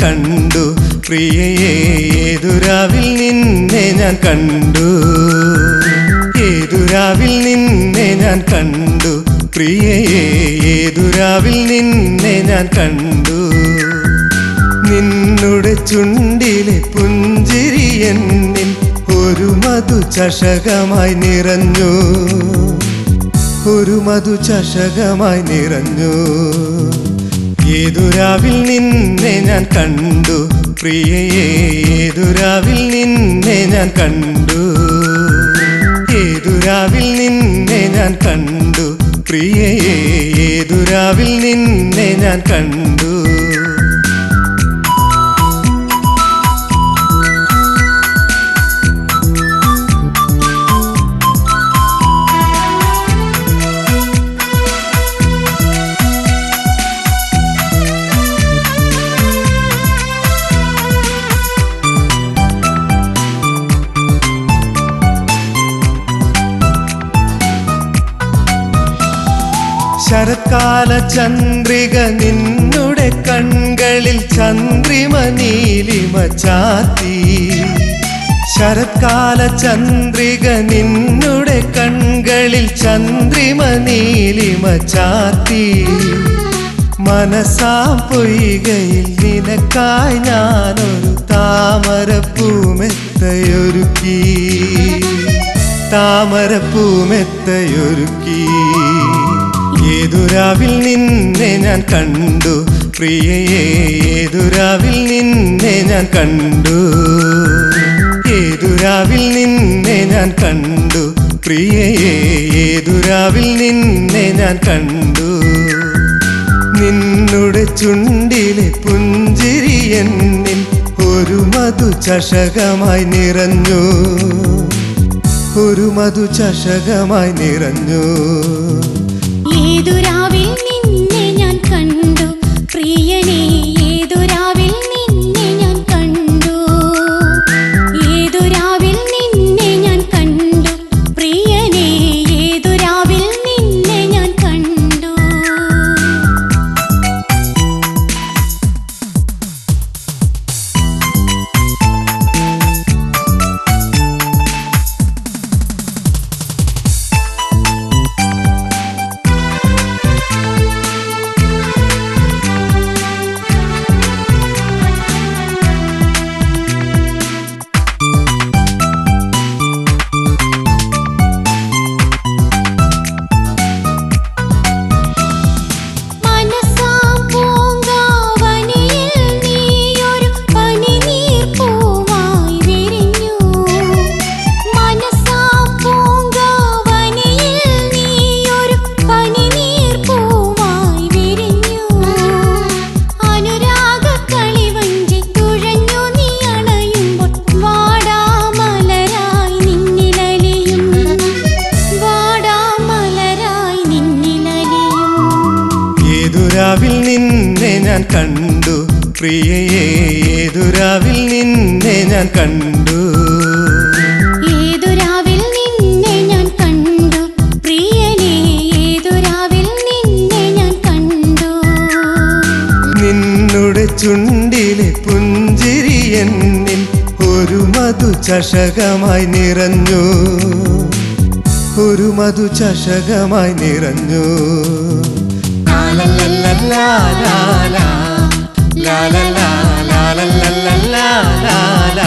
കണ്ടു പ്രിയയെ ഏതുരാവിൽ നിന്നെ ഞാൻ കണ്ടു ഏതുരാവിൽ നിന്നെ ഞാൻ കണ്ടു പ്രിയയെ ഏതുരാവിൽ നിന്നെ ഞാൻ കണ്ടു നിന്നുടെ ചുണ്ടിലെ പുഞ്ചിരി എന്നിൽ ഒരു മധുചഷകമായി നിറഞ്ഞു ഒരു മധുചഷകമായി നിറഞ്ഞു ഏതുരാവിൽ നിന്നെ ഞാൻ കണ്ടു പ്രിയയെ ഏതുരാവിൽ നിന്നെ ഞാൻ കണ്ടു ഏതുരാവിൽ നിന്നെ ഞാൻ കണ്ടു പ്രിയയെ ഏതുരാവിൽ നിന്നെ ഞാൻ കണ്ടു ശരത്കാല ചന്ദ്രിക നിന്നുടെ കൺകളിൽ ചന്ദ്രിമ നീലിമ ചാത്തി ശരത്കാല ചന്ദ്രിക നിന്നുടെ കൺകളിൽ ചന്ദ്രിമ നീലിമ ചാത്തി മനസ്സാം പൊയ്കയിൽ നിനക്കായി ഞാനൊരു താമരപ്പൂമെത്തയൊരുക്കി താമരപ്പൂമെത്തയൊരുക്കി ഏതുരാവിൽ നിന്നെ ഞാൻ കണ്ടു പ്രിയയെ ഏതുരാവിൽ നിന്നെ ഞാൻ കണ്ടു ഏതുരാവിൽ നിന്നെ ഞാൻ കണ്ടു പ്രിയയെ ഏതുരാവിൽ നിന്നെ ഞാൻ കണ്ടു നിന്നുടെ ചുണ്ടിലെ പുഞ്ചിരി എന്നിൽ ഒരു മധുചഷകമായി നിറഞ്ഞു ഒരു മധുചഷകമായി നിറഞ്ഞു ഏതുരാവിൽ നിന്നെ ഞാൻ കണ്ടു പ്രിയനേ ഏതുരാവിൽ നിന്നെ ഞാൻ കണ്ടു ഏതുരാവിൽ നിന്നെ ഞാൻ കണ്ടു പ്രിയനേ ഏതുരാവിൽ നിന്നെ ഞാൻ കണ്ടു ഏതുരാവിൽ നിന്നെ ഞാൻ കണ്ടു പ്രിയയെ ഏതുരാവിൽ നിന്നെ ഞാൻ കണ്ടു ഏതുരാവിൽ നിന്നെ ഞാൻ കണ്ടു പ്രിയനേ ഏതുരാവിൽ നിന്നെ ഞാൻ കണ്ടു നിന്നുടെ ചുണ്ടിലെ പുഞ്ചിരി എന്നിൽ ഒരു മധുചഷകമായി നിറഞ്ഞു ഒരു മധുചഷകമായി നിറഞ്ഞു la la la la la la la la la la la la la